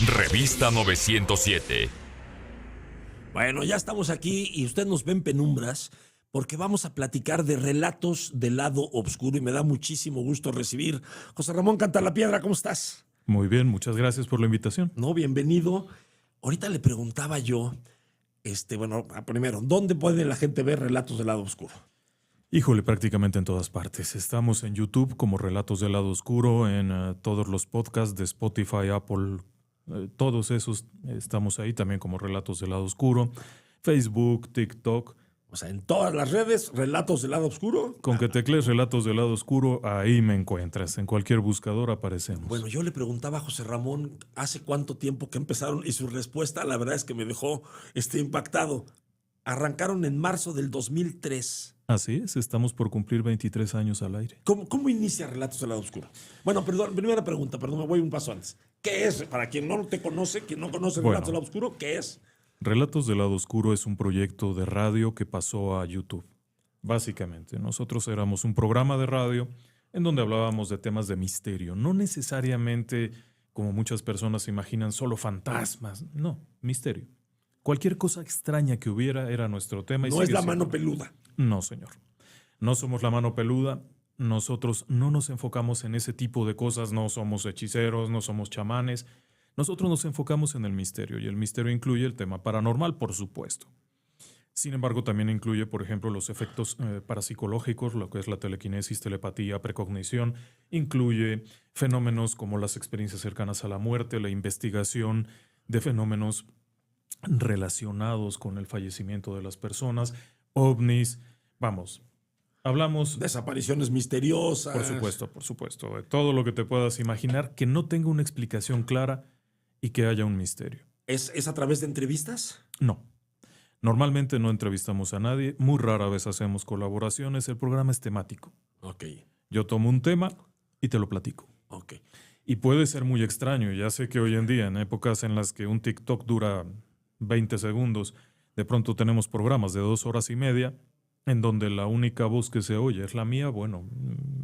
Revista 907. Bueno, ya estamos aquí y usted nos ve en penumbras porque vamos a platicar de relatos del lado oscuro y me da muchísimo gusto recibir José Ramón Cantalapiedra. ¿Cómo estás? Muy bien, muchas gracias por la invitación. No, bienvenido. Ahorita le preguntaba yo, primero, ¿dónde puede la gente ver relatos del lado oscuro? Híjole, prácticamente en todas partes. Estamos en YouTube como Relatos del Lado Oscuro, en todos los podcasts de Spotify, Apple, todos esos estamos ahí también como Relatos del Lado Oscuro. Facebook, TikTok. O sea, en todas las redes, relatos del lado oscuro. Con que teclees Relatos del Lado Oscuro, ahí me encuentras. En cualquier buscador aparecemos. Bueno, yo le preguntaba a José Ramón hace cuánto tiempo que empezaron y su respuesta, la verdad es que me dejó impactado. Arrancaron en marzo del 2003. Así es, estamos por cumplir 23 años al aire. ¿Cómo inicia Relatos del Lado Oscuro? Bueno, perdón, primera pregunta, me voy un paso antes. ¿Qué es? Para quien no te conoce, quien no conoce Relatos del Lado Oscuro, ¿qué es? Relatos del Lado Oscuro es un proyecto de radio que pasó a YouTube. Básicamente, nosotros éramos un programa de radio en donde hablábamos de temas de misterio. No necesariamente, como muchas personas se imaginan, solo fantasmas. No, misterio. Cualquier cosa extraña que hubiera era nuestro tema. No es la mano peluda. No, señor. No somos la mano peluda. Nosotros no nos enfocamos en ese tipo de cosas. No somos hechiceros, no somos chamanes. Nosotros nos enfocamos en el misterio, y el misterio incluye el tema paranormal, por supuesto. Sin embargo, también incluye, por ejemplo, los efectos parapsicológicos, lo que es la telequinesis, telepatía, precognición. Incluye fenómenos como las experiencias cercanas a la muerte, la investigación de fenómenos relacionados con el fallecimiento de las personas, ovnis, vamos, hablamos... Desapariciones misteriosas. Por supuesto, de todo lo que te puedas imaginar que no tenga una explicación clara y que haya un misterio. ¿Es a través de entrevistas? No. Normalmente no entrevistamos a nadie, muy rara vez hacemos colaboraciones, el programa es temático. Ok. Yo tomo un tema y te lo platico. Ok. Y puede ser muy extraño, ya sé que hoy en día, en épocas en las que un TikTok dura 20 segundos, de pronto tenemos programas de 2 horas y media, en donde la única voz que se oye es la mía. Bueno,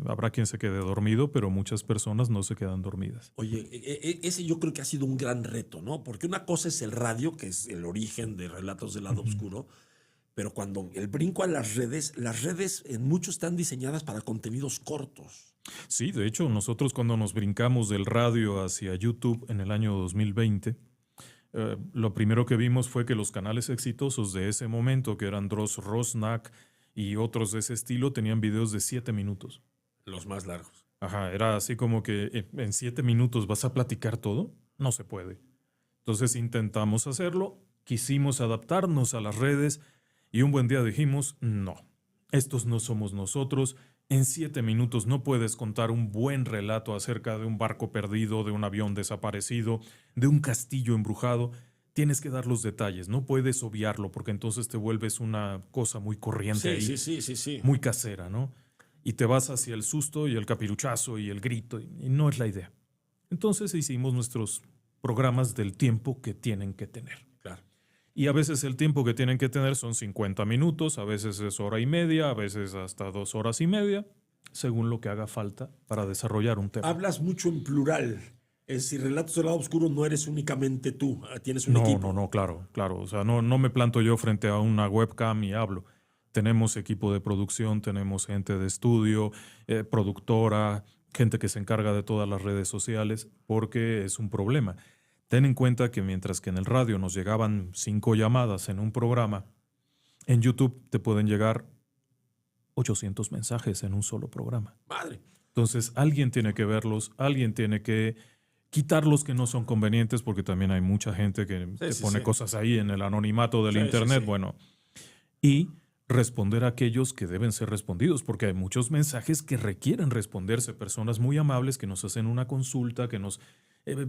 habrá quien se quede dormido, pero muchas personas no se quedan dormidas. Oye, ese yo creo que ha sido un gran reto, ¿no? Porque una cosa es el radio, que es el origen de Relatos del Lado Oscuro, pero cuando el brinco a las redes en mucho están diseñadas para contenidos cortos. Sí, de hecho, nosotros cuando nos brincamos del radio hacia YouTube en el año 2020, lo primero que vimos fue que los canales exitosos de ese momento, que eran Dross Rosnack y otros de ese estilo, tenían videos de 7 minutos. Los más largos. Ajá, era así como que en 7 minutos vas a platicar todo. No se puede. Entonces intentamos hacerlo, quisimos adaptarnos a las redes y un buen día dijimos, no, estos no somos nosotros. En 7 minutos no puedes contar un buen relato acerca de un barco perdido, de un avión desaparecido, de un castillo embrujado. Tienes que dar los detalles, no puedes obviarlo porque entonces te vuelves una cosa muy corriente ahí. Sí. Muy casera, ¿no? Y te vas hacia el susto y el capiruchazo y el grito y no es la idea. Entonces hicimos nuestros programas del tiempo que tienen que tener. Claro. Y a veces el tiempo que tienen que tener son 50 minutos, a veces es hora y media, a veces hasta 2 horas y media, según lo que haga falta para desarrollar un tema. Hablas mucho en plural. Es decir, Relatos del Lado Oscuro no eres únicamente tú, tienes un equipo. No, claro. O sea, no me planto yo frente a una webcam y hablo. Tenemos equipo de producción, tenemos gente de estudio, productora, gente que se encarga de todas las redes sociales, porque es un problema. Ten en cuenta que mientras que en el radio nos llegaban 5 llamadas en un programa, en YouTube te pueden llegar 800 mensajes en un solo programa. Madre. Entonces, alguien tiene que verlos, alguien tiene que quitar los que no son convenientes, porque también hay mucha gente que te pone cosas ahí en el anonimato del internet. Bueno, y responder a aquellos que deben ser respondidos, porque hay muchos mensajes que requieren responderse, personas muy amables que nos hacen una consulta, que nos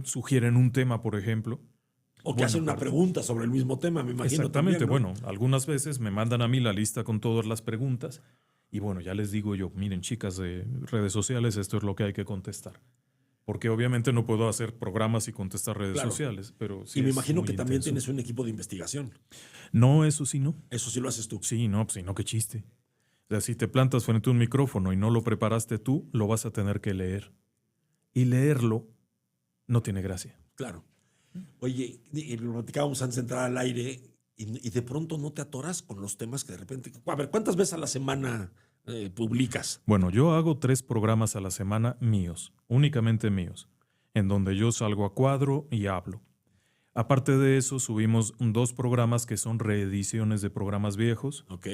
sugieren un tema, por ejemplo. O que hacen una pregunta sobre el mismo tema, me imagino. Exactamente, también, ¿no? bueno, algunas veces me mandan a mí la lista con todas las preguntas y bueno, ya les digo yo, miren chicas de redes sociales, esto es lo que hay que contestar. Porque obviamente no puedo hacer programas y contestar redes sociales, pero sí. Y me imagino que también intenso. tienes un equipo de investigación. No, eso sí no. Eso sí lo haces tú. Sí, no, pues sí, no, qué chiste. O sea, si te plantas frente a un micrófono y no lo preparaste tú, lo vas a tener que leer. Y leerlo no tiene gracia. Claro. Oye, y lo platicábamos antes de entrar al aire, y de pronto no te atoras con los temas que de repente... A ver, ¿cuántas veces a la semana publicas? Bueno, yo hago 3 programas a la semana míos, únicamente míos, en donde yo salgo a cuadro y hablo. Aparte de eso, subimos 2 programas que son reediciones de programas viejos Ok,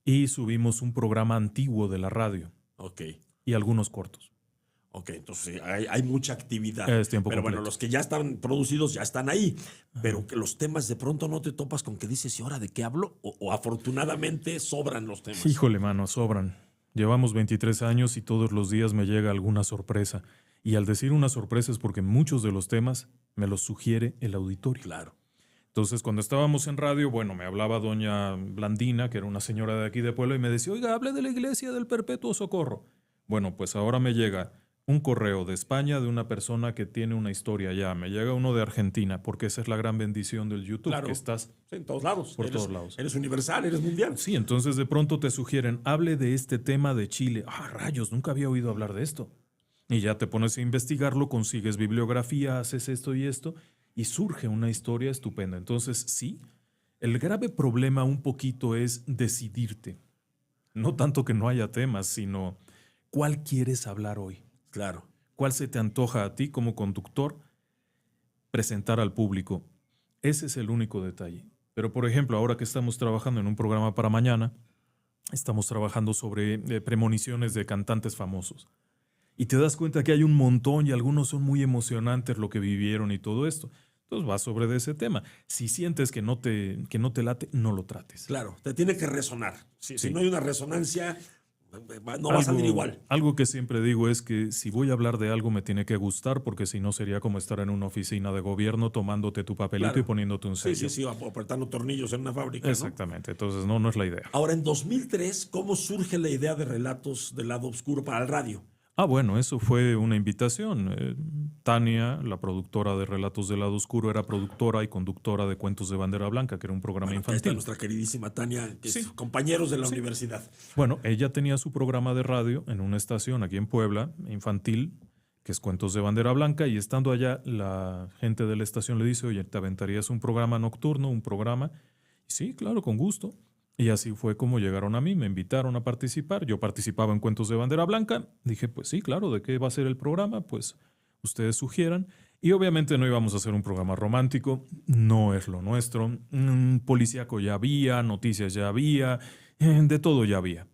y subimos un programa antiguo de la radio ok. y algunos cortos. Ok, entonces hay mucha actividad. Es tiempo Pero bueno, completo. los que ya están producidos ya están ahí. Pero que los temas de pronto no te topas con que dices, ¿y ahora de qué hablo? O afortunadamente sobran los temas. Híjole, mano, sobran. Llevamos 23 años y todos los días me llega alguna sorpresa. Y al decir una sorpresa es porque muchos de los temas me los sugiere el auditorio. Claro. Entonces, cuando estábamos en radio, bueno, me hablaba doña Blandina, que era una señora de aquí de Puebla, y me decía, oiga, hable de la iglesia del Perpetuo Socorro. Bueno, pues ahora me llega un correo de España de una persona que tiene una historia allá. Me llega uno de Argentina, porque esa es la gran bendición del YouTube, Claro. que estás... Sí, en todos lados. Por todos lados. Eres universal, eres mundial. Sí, entonces de pronto te sugieren, hable de este tema de Chile. Ah, rayos, nunca había oído hablar de esto. Y ya te pones a investigarlo, consigues bibliografía, haces esto y surge una historia estupenda. Entonces, sí, el grave problema un poquito es decidirte. No tanto que no haya temas, sino ¿cuál quieres hablar hoy? Claro. ¿Cuál se te antoja a ti como conductor presentar al público? Ese es el único detalle. Pero, por ejemplo, ahora que estamos trabajando en un programa para mañana, estamos trabajando sobre premoniciones de cantantes famosos. Y te das cuenta que hay un montón y algunos son muy emocionantes lo que vivieron y todo esto. Entonces vas sobre de ese tema. Si sientes que no te late, no lo trates. Claro, te tiene que resonar. Si Sí. no hay una resonancia, no va a salir igual. Algo que siempre digo es que si voy a hablar de algo me tiene que gustar, porque si no sería como estar en una oficina de gobierno tomándote tu papelito Claro. y poniéndote un Sí, sello. sí, sí, apretando tornillos en una fábrica. ¿no? Exactamente. Entonces no es la idea. Ahora, en 2003, ¿cómo surge la idea de Relatos del Lado Oscuro para el radio? Ah, bueno, eso fue una invitación. Tania, la productora de Relatos del Lado Oscuro, era productora y conductora de Cuentos de Bandera Blanca, que era un programa Bueno, acá está infantil. nuestra queridísima Tania, que Sí. es compañeros de la universidad. Bueno, ella tenía su programa de radio en una estación aquí en Puebla, infantil, que es Cuentos de Bandera Blanca, y estando allá, la gente de la estación le dice, oye, ¿te aventarías un programa nocturno, un programa? Y sí, claro, con gusto. Y así fue como llegaron a mí, me invitaron a participar. Yo participaba en Cuentos de Bandera Blanca. Dije, pues sí, claro, ¿de qué va a ser el programa? Pues ustedes sugieran. Y obviamente no íbamos a hacer un programa romántico, no es lo nuestro. Policíaco ya había, noticias ya había, de todo ya había,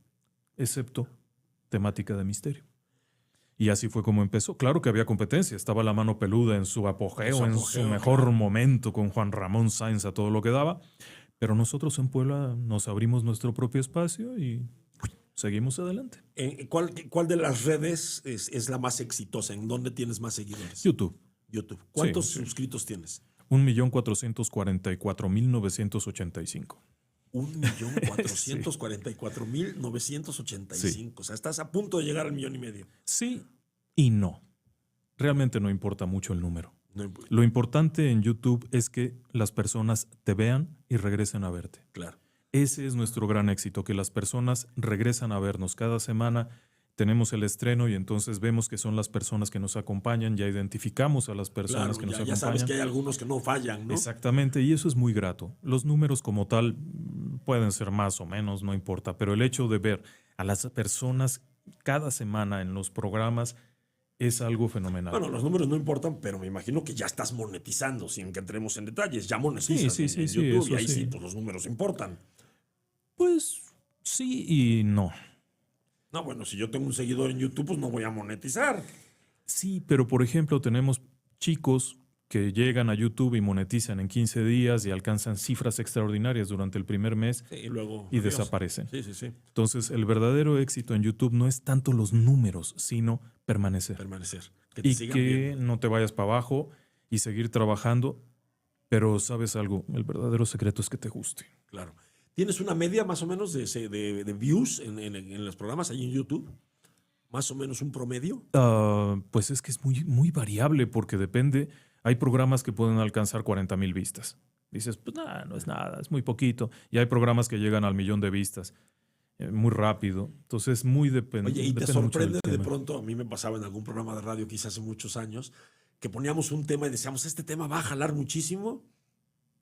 excepto temática de misterio. Y así fue como empezó. Claro que había competencia, estaba La Mano Peluda en su apogeo, en su mejor claro. momento, con Juan Ramón Sáenz a todo lo que daba. Pero nosotros en Puebla nos abrimos nuestro propio espacio y seguimos adelante. ¿Cuál de las redes es la más exitosa? ¿En dónde tienes más seguidores? YouTube, YouTube. ¿Cuántos Sí. suscritos tienes? 1,444,985. 1,444,985. O sea, estás a punto de llegar al 1,5 millones. Sí y no. Realmente no importa mucho el número. No, Lo importante en YouTube es que las personas te vean y regresen a verte. claro. Ese es nuestro gran éxito, que las personas regresan a vernos. Cada semana tenemos el estreno y entonces vemos que son las personas que nos acompañan, ya identificamos a las personas Claro, que nos ya acompañan. sabes que hay algunos que no fallan, ¿no? Exactamente, y eso es muy grato. Los números como tal pueden ser más o menos, no importa, pero el hecho de ver a las personas cada semana en los programas es algo fenomenal. Bueno, los números no importan, pero me imagino que ya estás monetizando, sin que entremos en detalles. Ya monetizas Sí, en sí, YouTube eso y ahí sí, sí. pues los números importan. Pues sí y no. No, bueno, si yo tengo un seguidor en YouTube, pues no voy a monetizar. Sí, pero por ejemplo tenemos chicos que llegan a YouTube y monetizan en 15 días y alcanzan cifras extraordinarias durante el primer mes Sí, y luego. y adiós. desaparecen. Sí, sí, sí. Entonces, el verdadero éxito en YouTube no es tanto los números, sino permanecer. Permanecer. Que te Y sigan que viendo. no te vayas para abajo y seguir trabajando. Pero sabes algo, el verdadero secreto es que te guste. Claro. ¿Tienes una media más o menos de views en los programas ahí en YouTube? ¿Más o menos un promedio? Pues es que es muy, muy variable porque depende. Hay programas que pueden alcanzar 40,000 vistas. Dices, pues nada, no es nada, es muy poquito. Y hay programas que llegan al 1,000,000 de vistas muy rápido. Entonces, muy Oye, ¿y te depende mucho del sorprende de tema. pronto? A mí me pasaba en algún programa de radio que hice hace muchos años, que poníamos un tema y decíamos, este tema va a jalar muchísimo,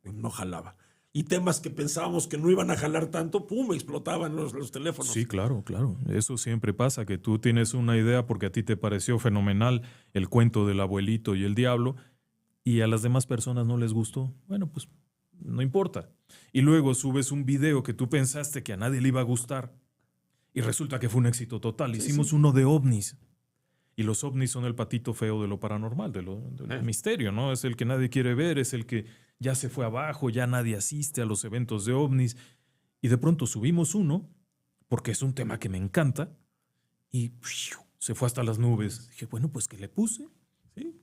y no jalaba. Y temas que pensábamos que no iban a jalar tanto, ¡pum!, explotaban los teléfonos. Sí, claro, claro. Eso siempre pasa, que tú tienes una idea porque a ti te pareció fenomenal el cuento del abuelito y el diablo y a las demás personas no les gustó. Bueno, pues no importa. Y luego subes un video que tú pensaste que a nadie le iba a gustar y resulta que fue un éxito total. Sí, Hicimos sí. uno de ovnis. Y los ovnis son el patito feo de lo paranormal, del misterio, ¿no? Es el que nadie quiere ver, es el que ya se fue abajo, ya nadie asiste a los eventos de ovnis. Y de pronto subimos uno, porque es un tema que me encanta, y se fue hasta las nubes. Dije, bueno, pues ¿qué le puse? ¿Sí?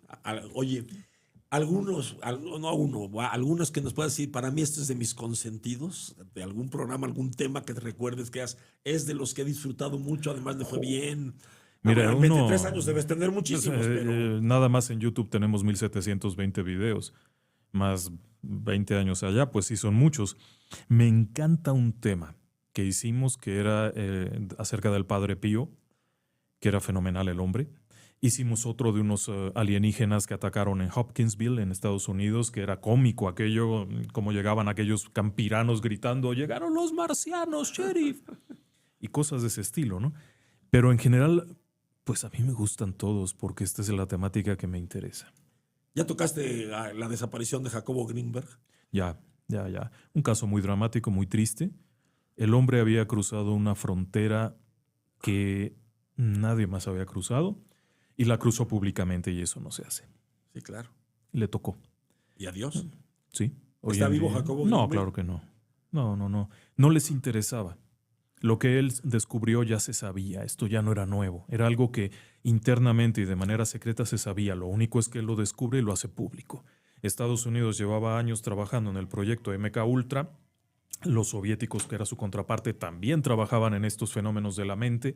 Oye, algunos que nos puedas decir, para mí esto es de mis consentidos, de algún programa, algún tema que te recuerdes que es de los que he disfrutado mucho, además le fue bien. Mira, En 23 años debes tener muchísimos, pero... Nada más en YouTube tenemos 1720 videos, más 20 años allá, pues sí son muchos. Me encanta un tema que hicimos que era acerca del Padre Pío, que era fenomenal el hombre. Hicimos otro de unos alienígenas que atacaron en Hopkinsville, en Estados Unidos, que era cómico aquello, como llegaban aquellos campiranos gritando, llegaron los marcianos, sheriff, y cosas de ese estilo, ¿no? Pero en general, pues a mí me gustan todos porque esta es la temática que me interesa. ¿Ya tocaste la desaparición de Jacobo Greenberg? Ya. Un caso muy dramático, muy triste. El hombre había cruzado una frontera que nadie más había cruzado y la cruzó públicamente y eso no se hace. Sí, claro. Le tocó. ¿Y adiós? Sí. ¿Está vivo Jacobo Greenberg? No, claro que no. No. No les interesaba. Lo que él descubrió ya se sabía, esto ya no era nuevo, era algo que internamente y de manera secreta se sabía, lo único es que él lo descubre y lo hace público. Estados Unidos llevaba años trabajando en el proyecto MK Ultra, los soviéticos, que era su contraparte, también trabajaban en estos fenómenos de la mente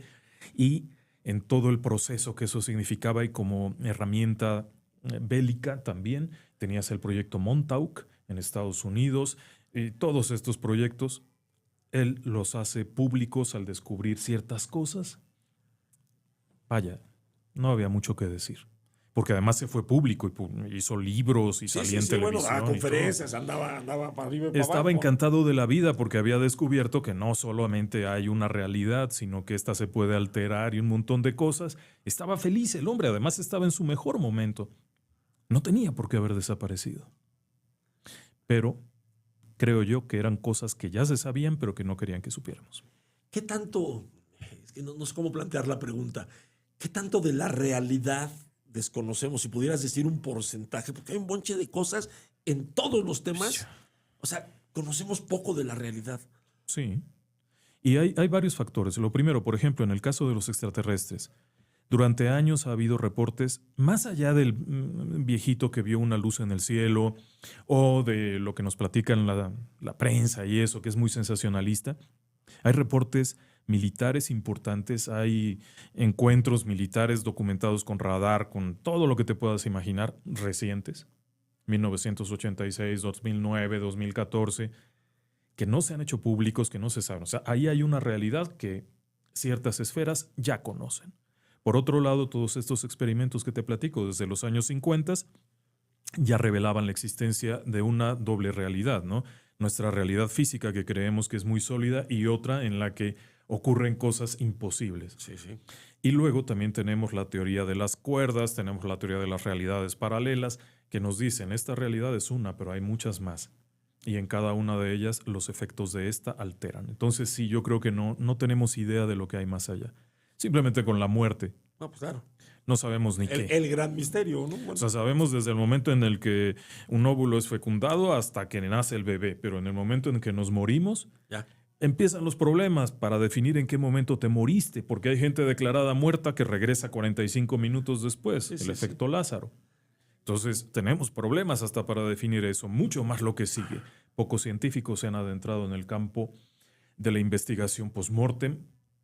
y en todo el proceso que eso significaba y como herramienta bélica también, tenías el proyecto Montauk en Estados Unidos y todos estos proyectos. Él los hace públicos al descubrir ciertas cosas. Vaya, no había mucho que decir. Porque además se fue público y hizo libros y salía en televisión. Bueno, a conferencias, andaba para arriba y para Estaba abajo. encantado de la vida porque había descubierto que no solamente hay una realidad, sino que esta se puede alterar y un montón de cosas. Estaba feliz el hombre, además estaba en su mejor momento. No tenía por qué haber desaparecido. Pero creo yo que eran cosas que ya se sabían, pero que no querían que supiéramos. ¿Qué tanto, es que no sé cómo plantear la pregunta, qué tanto de la realidad desconocemos? Si pudieras decir un porcentaje, porque hay un bonche de cosas en todos los temas. O sea, conocemos poco de la realidad. Sí. Y hay varios factores. Lo primero, por ejemplo, en el caso de los extraterrestres. Durante años ha habido reportes, más allá del viejito que vio una luz en el cielo o de lo que nos platican la prensa y eso, que es muy sensacionalista. Hay reportes militares importantes, hay encuentros militares documentados con radar, con todo lo que te puedas imaginar, recientes, 1986, 2009, 2014, que no se han hecho públicos, que no se saben. O sea, ahí hay una realidad que ciertas esferas ya conocen. Por otro lado, todos estos experimentos que te platico desde los años 50 ya revelaban la existencia de una doble realidad, ¿no? Nuestra realidad física, que creemos que es muy sólida, y otra en la que ocurren cosas imposibles. Sí. Y luego también tenemos la teoría de las cuerdas, tenemos la teoría de las realidades paralelas, que nos dicen, esta realidad es una, pero hay muchas más. Y en cada una de ellas los efectos de esta alteran. Entonces sí, yo creo que no tenemos idea de lo que hay más allá. Simplemente con la muerte. No, pues claro. No sabemos ni qué. El gran misterio, ¿no? Bueno. O sea, sabemos desde el momento en el que un óvulo es fecundado hasta que nace el bebé, pero en el momento en que nos morimos, ya empiezan los problemas para definir en qué momento te moriste, porque hay gente declarada muerta que regresa 45 minutos después, el efecto Lázaro. Entonces, tenemos problemas hasta para definir eso, mucho más lo que sigue. Pocos científicos se han adentrado en el campo de la investigación post-mortem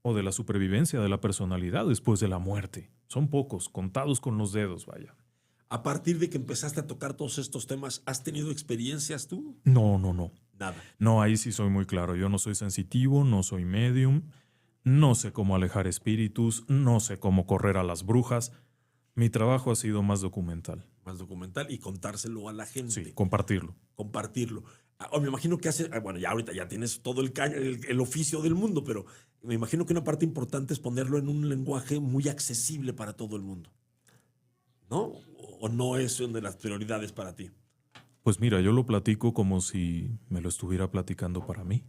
o de la supervivencia de la personalidad después de la muerte. Son pocos, contados con los dedos, vaya. A partir de que empezaste a tocar todos estos temas, ¿has tenido experiencias tú? No. Nada. No, ahí sí soy muy claro. Yo no soy sensitivo, no soy medium, no sé cómo alejar espíritus, no sé cómo correr a las brujas. Mi trabajo ha sido más documental. Más documental y contárselo a la gente. Sí, compartirlo. Compartirlo. Me imagino que bueno, ya ahorita ya tienes todo el oficio del mundo, pero me imagino que una parte importante es ponerlo en un lenguaje muy accesible para todo el mundo. ¿No? ¿O no es una de las prioridades para ti? Pues mira, yo lo platico como si me lo estuviera platicando para mí.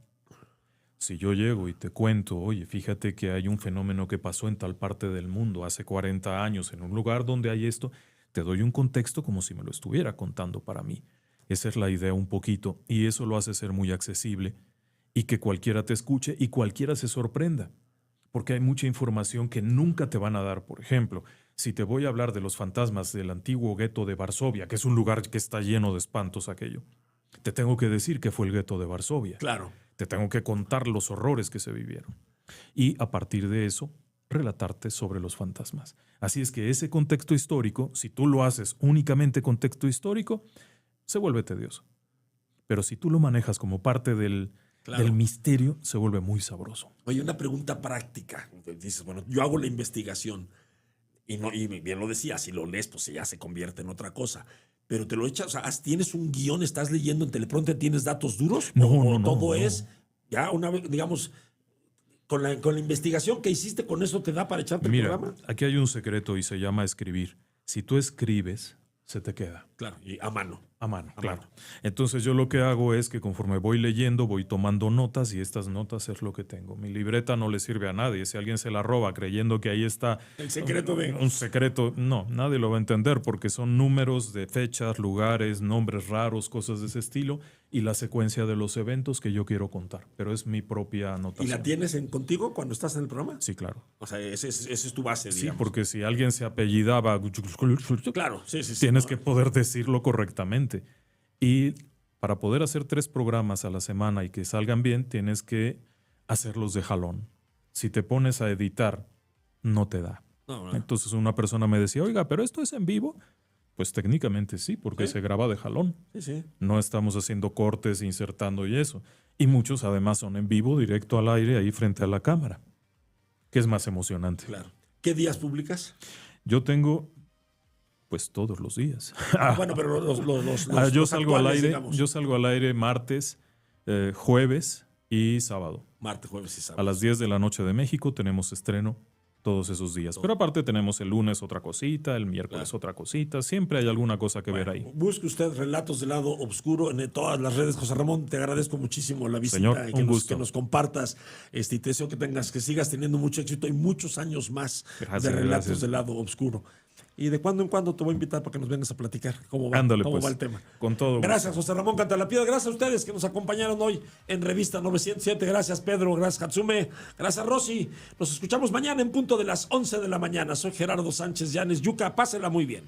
Si yo llego y te cuento, oye, fíjate que hay un fenómeno que pasó en tal parte del mundo hace 40 años en un lugar donde hay esto, te doy un contexto como si me lo estuviera contando para mí. Esa es la idea un poquito, y eso lo hace ser muy accesible y que cualquiera te escuche y cualquiera se sorprenda, porque hay mucha información que nunca te van a dar. Por ejemplo, si te voy a hablar de los fantasmas del antiguo gueto de Varsovia, que es un lugar que está lleno de espantos aquello, te tengo que decir que fue el gueto de Varsovia. Claro. Te tengo que contar los horrores que se vivieron. Y a partir de eso, relatarte sobre los fantasmas. Así es que ese contexto histórico, si tú lo haces únicamente contexto histórico, se vuelve tedioso. Pero si tú lo manejas como parte del misterio, se vuelve muy sabroso. Oye, una pregunta práctica. Dices, bueno, yo hago la investigación y bien lo decía, si lo lees, pues ya se convierte en otra cosa. Pero te lo echas, o sea, tienes un guión, estás leyendo en teleprompter, ¿tienes datos duros? No, todo es, ya una vez, digamos, con la investigación que hiciste, ¿con eso te da para echarte el programa? Aquí hay un secreto y se llama escribir. Si tú escribes, se te queda. Claro, y a mano. A mano, claro. Entonces yo lo que hago es que conforme voy leyendo, voy tomando notas y estas notas es lo que tengo. Mi libreta no le sirve a nadie. Si alguien se la roba creyendo que ahí está el secreto un secreto, no, nadie lo va a entender porque son números de fechas, lugares, nombres raros, cosas de ese estilo y la secuencia de los eventos que yo quiero contar. Pero es mi propia anotación. ¿Y la tienes contigo cuando estás en el programa? Sí, claro. O sea, esa es tu base, digamos. Sí, porque si alguien se apellidaba, claro, sí. Tienes que poder decirlo correctamente. Y para poder hacer 3 programas a la semana y que salgan bien, tienes que hacerlos de jalón. Si te pones a editar, no te da. No. Entonces una persona me decía, oiga, ¿pero esto es en vivo? Pues técnicamente sí, porque se graba de jalón. Sí. No estamos haciendo cortes, insertando y eso. Y muchos además son en vivo, directo al aire, ahí frente a la cámara, que es más emocionante. Claro. ¿Qué días publicas? Yo tengo... Pues todos los días. Bueno, pero yo salgo al aire. Digamos. Yo salgo al aire martes, jueves y sábado. Martes, jueves y sábado. A las 10 de la noche de México tenemos estreno todos esos días. Pero aparte tenemos el lunes otra cosita, el miércoles otra cosita. Siempre hay alguna cosa que ver ahí. Busque usted Relatos del Lado Oscuro en todas las redes. José Ramón, te agradezco muchísimo la visita. Señor, y que nos compartas. Y te deseo que sigas teniendo mucho éxito y muchos años más de Relatos del Lado Oscuro. Y de cuando en cuando te voy a invitar para que nos vengas a platicar cómo va, Ándale, cómo pues, va el tema. Con todo. Gracias, José Ramón Cantalapiedra. Gracias a ustedes que nos acompañaron hoy en Revista 907. Gracias, Pedro. Gracias, Hatsume. Gracias, Rosy. Nos escuchamos mañana en punto de las 11 de la mañana. Soy Gerardo Sánchez Llanes Yuca. Pásela muy bien.